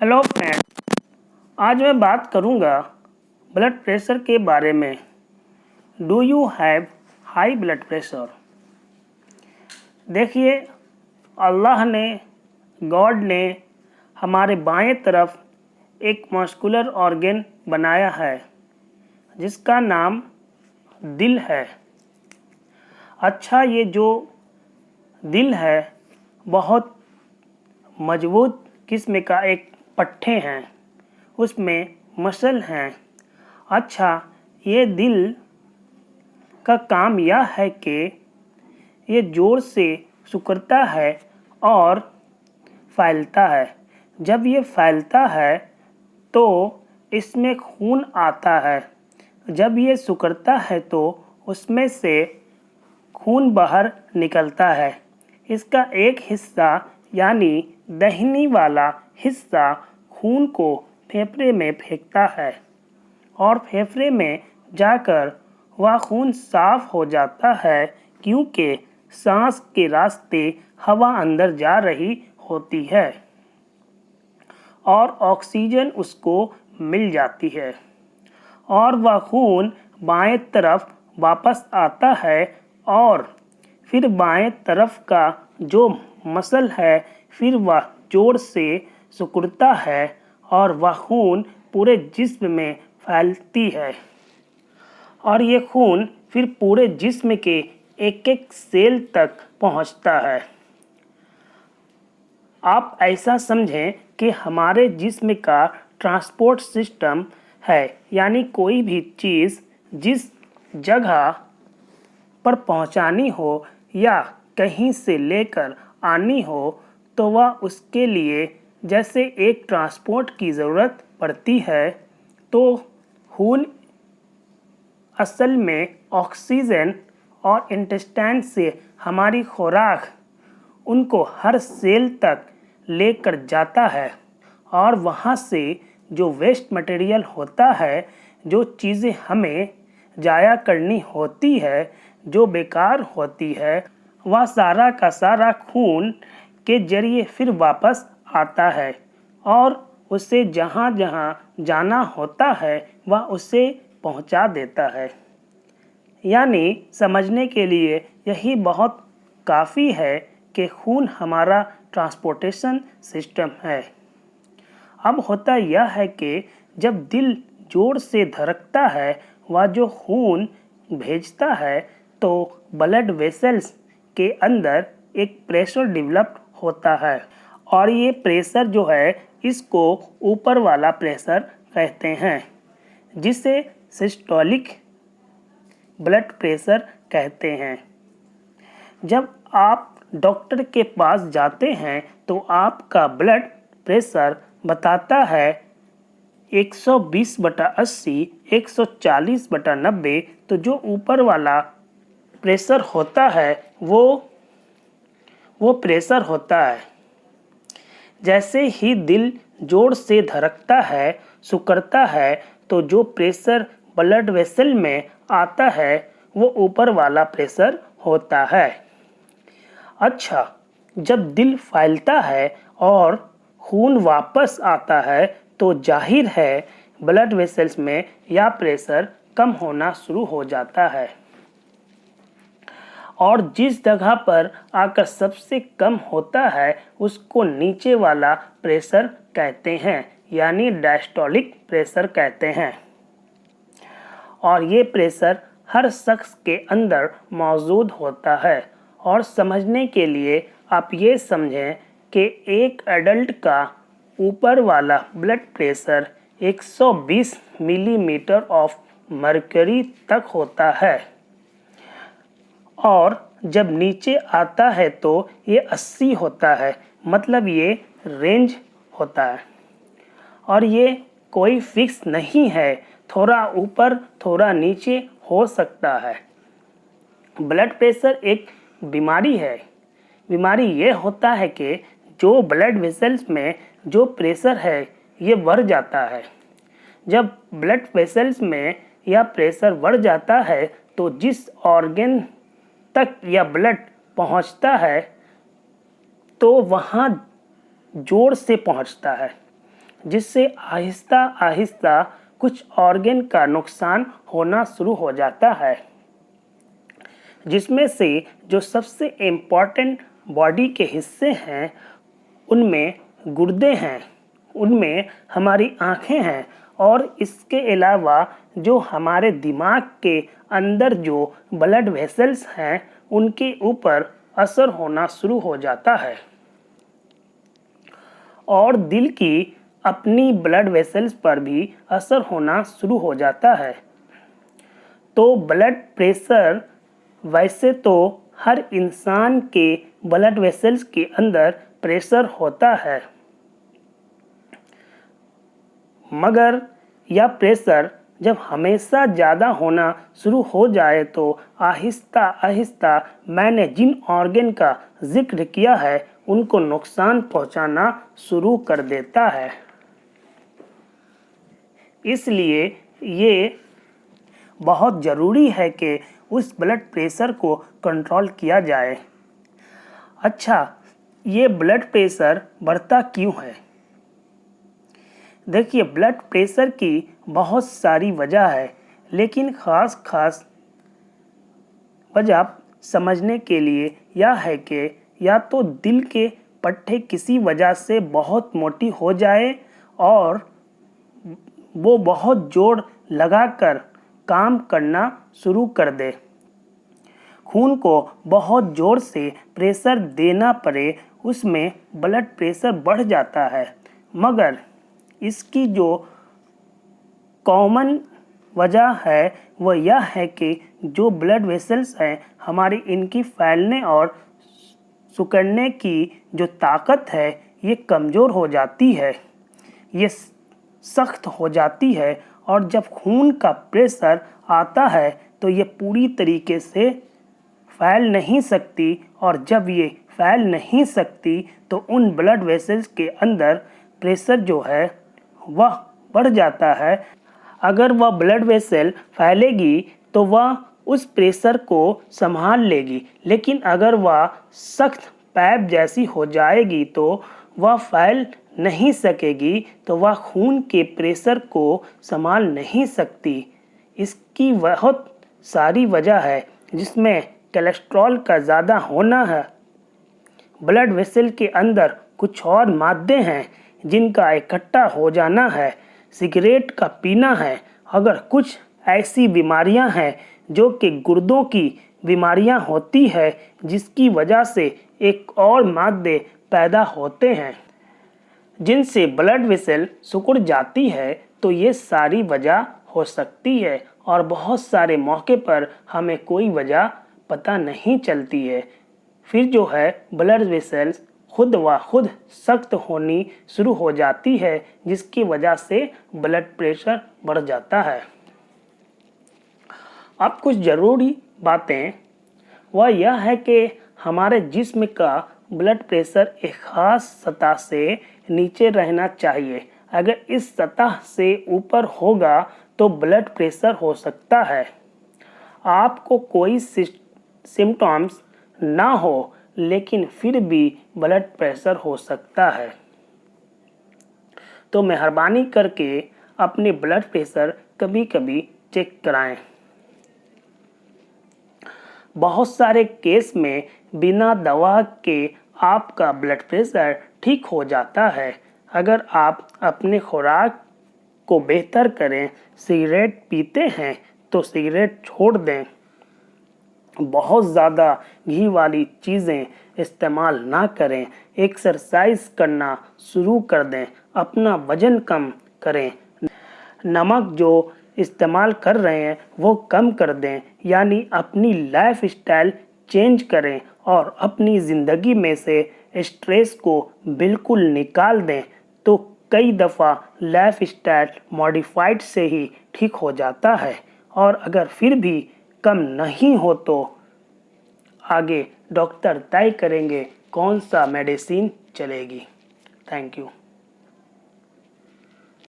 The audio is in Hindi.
हेलो फ्रेंड, आज मैं बात करूंगा ब्लड प्रेशर के बारे में। Do you have high blood pressure? देखिए, अल्लाह ने, गॉड ने हमारे बाएं तरफ एक मस्कुलर ऑर्गन बनाया है जिसका नाम दिल है। अच्छा, ये जो दिल है बहुत मजबूत किस्म का एक पट्टे हैं, उसमें मसल हैं। अच्छा, ये दिल का काम यह है कि ये जोर से सिकुड़ता है और फैलता है। जब ये फैलता है तो इसमें खून आता है। जब ये सिकुड़ता है तो उसमें से खून बाहर निकलता है। इसका एक हिस्सा यानी दाहिनी वाला हिस्सा खून को फेफड़े में फेंकता है और फेफड़े में जाकर वह खून साफ हो जाता है, क्योंकि सांस के रास्ते हवा अंदर जा रही होती है और ऑक्सीजन उसको मिल जाती है और वह खून बाएं तरफ वापस आता है और फिर बाएं तरफ का जो मसल है फिर वह जोर से सिकुड़ता है और वह खून पूरे जिस्म में फैलती है और ये खून फिर पूरे जिस्म के एक एक सेल तक पहुंचता है। आप ऐसा समझें कि हमारे जिस्म का ट्रांसपोर्ट सिस्टम है, यानी कोई भी चीज़ जिस जगह पर पहुंचानी हो या कहीं से लेकर आनी हो तो वह उसके लिए जैसे एक ट्रांसपोर्ट की ज़रूरत पड़ती है, तो खून असल में ऑक्सीजन और इंटेस्टाइन से हमारी खुराक उनको हर सेल तक लेकर जाता है और वहाँ से जो वेस्ट मटेरियल होता है, जो चीज़ें हमें जाया करनी होती है, जो बेकार होती है, वह सारा का सारा खून के जरिए फिर वापस आता है और उसे जहाँ जहाँ जाना होता है वह उसे पहुँचा देता है। यानी समझने के लिए यही बहुत काफ़ी है कि खून हमारा ट्रांसपोर्टेशन सिस्टम है। अब होता यह है कि जब दिल जोर से धड़कता है, वह जो खून भेजता है, तो ब्लड वेसल्स के अंदर एक प्रेशर डेवलप होता है और ये प्रेशर जो है इसको ऊपर वाला प्रेशर कहते हैं, जिसे सिस्टोलिक ब्लड प्रेशर कहते हैं। जब आप डॉक्टर के पास जाते हैं तो आपका ब्लड प्रेशर बताता है 120/80, 140/90। तो जो ऊपर वाला प्रेशर होता है वो प्रेशर होता है। जैसे ही दिल जोर से धड़कता है, सिकुड़ता है, तो जो प्रेशर ब्लड वेसल में आता है वो ऊपर वाला प्रेशर होता है। अच्छा, जब दिल फैलता है और खून वापस आता है तो जाहिर है ब्लड वेसल्स में यह प्रेशर कम होना शुरू हो जाता है और जिस जगह पर आकर सबसे कम होता है उसको नीचे वाला प्रेशर कहते हैं, यानी डायस्टोलिक प्रेशर कहते हैं। और ये प्रेशर हर शख्स के अंदर मौजूद होता है। और समझने के लिए आप ये समझें कि एक एडल्ट का ऊपर वाला blood pressure 120 millimetre of mercury तक होता है और जब नीचे आता है तो ये 80 होता है। मतलब ये रेंज होता है और ये कोई फिक्स नहीं है, थोड़ा ऊपर थोड़ा नीचे हो सकता है। ब्लड प्रेशर एक बीमारी है। बीमारी ये होता है कि जो ब्लड वेसल्स में जो प्रेशर है ये बढ़ जाता है। जब ब्लड वेसल्स में यह प्रेशर बढ़ जाता है तो जिस ऑर्गन तक यह ब्लड पहुंचता है तो वहाँ जोर से पहुंचता है जिससे आहिस्ता आहिस्ता कुछ ऑर्गन का नुकसान होना शुरू हो जाता है, जिसमें से जो सबसे इम्पॉर्टेंट बॉडी के हिस्से हैं उनमें गुर्दे हैं, उनमें हमारी आँखें हैं और इसके अलावा जो हमारे दिमाग के अंदर जो ब्लड वेसल्स हैं उनके ऊपर असर होना शुरू हो जाता है और दिल की अपनी ब्लड वेसल्स पर भी असर होना शुरू हो जाता है। तो ब्लड प्रेशर वैसे तो हर इंसान के ब्लड वेसल्स के अंदर प्रेशर होता है, मगर यह प्रेशर जब हमेशा ज़्यादा होना शुरू हो जाए तो आहिस्ता आहिस्ता मैंने जिन ऑर्गन का जिक्र किया है उनको नुकसान पहुंचाना शुरू कर देता है। इसलिए ये बहुत ज़रूरी है कि उस ब्लड प्रेशर को कंट्रोल किया जाए। अच्छा, ये ब्लड प्रेशर बढ़ता क्यों है? देखिए, ब्लड प्रेशर की बहुत सारी वजह है, लेकिन ख़ास वजह समझने के लिए यह है कि या तो दिल के पट्टे किसी वजह से बहुत मोटी हो जाए और वो बहुत जोर लगाकर काम करना शुरू कर दे, खून को बहुत ज़ोर से प्रेशर देना पड़े, उसमें ब्लड प्रेशर बढ़ जाता है। मगर इसकी जो कॉमन वजह है वह यह है कि जो ब्लड वेसल्स हैं हमारी, इनकी फैलने और सिकुड़ने की जो ताकत है ये कमज़ोर हो जाती है, ये सख्त हो जाती है और जब खून का प्रेशर आता है तो ये पूरी तरीके से फैल नहीं सकती और जब ये फैल नहीं सकती तो उन ब्लड वेसल्स के अंदर प्रेशर जो है वह बढ़ जाता है। अगर वह ब्लड वेसल फैलेगी तो वह उस प्रेशर को संभाल लेगी, लेकिन अगर वह सख्त पाइप जैसी हो जाएगी तो वह फैल नहीं सकेगी, तो वह खून के प्रेशर को संभाल नहीं सकती। इसकी बहुत सारी वजह है, जिसमें कोलेस्ट्रॉल का ज़्यादा होना है, ब्लड वेसल के अंदर कुछ और मादे हैं जिनका इकट्ठा हो जाना है, सिगरेट का पीना है, अगर कुछ ऐसी बीमारियां हैं जो कि गुर्दों की बीमारियां होती है जिसकी वजह से एक और मादे पैदा होते हैं जिनसे ब्लड वेसल सिकुड़ जाती है, तो ये सारी वजह हो सकती है और बहुत सारे मौके पर हमें कोई वजह पता नहीं चलती है। फिर जो है ब्लड वेसल्स खुद व खुद सख्त होनी शुरू हो जाती है, जिसकी वजह से ब्लड प्रेशर बढ़ जाता है। अब कुछ ज़रूरी बातें वह यह है कि हमारे जिस्म का ब्लड प्रेशर एक ख़ास सतह से नीचे रहना चाहिए। अगर इस सतह से ऊपर होगा तो ब्लड प्रेशर हो सकता है। आपको कोई सिम्टम्स ना हो लेकिन फिर भी ब्लड प्रेशर हो सकता है, तो मेहरबानी करके अपने ब्लड प्रेशर कभी कभी चेक कराएं। बहुत सारे केस में बिना दवा के आपका ब्लड प्रेशर ठीक हो जाता है। अगर आप अपने खुराक को बेहतर करें, सिगरेट पीते हैं तो सिगरेट छोड़ दें, बहुत ज़्यादा घी वाली चीज़ें इस्तेमाल ना करें, एक्सरसाइज करना शुरू कर दें, अपना वज़न कम करें, नमक जो इस्तेमाल कर रहे हैं वो कम कर दें, यानी अपनी लाइफ स्टाइल चेंज करें और अपनी ज़िंदगी में से स्ट्रेस को बिल्कुल निकाल दें, तो कई दफ़ा लाइफ स्टाइल मॉडिफाइड से ही ठीक हो जाता है। और अगर फिर भी कम नहीं हो तो आगे डॉक्टर तय करेंगे कौन सा मेडिसिन चलेगी। Thank you.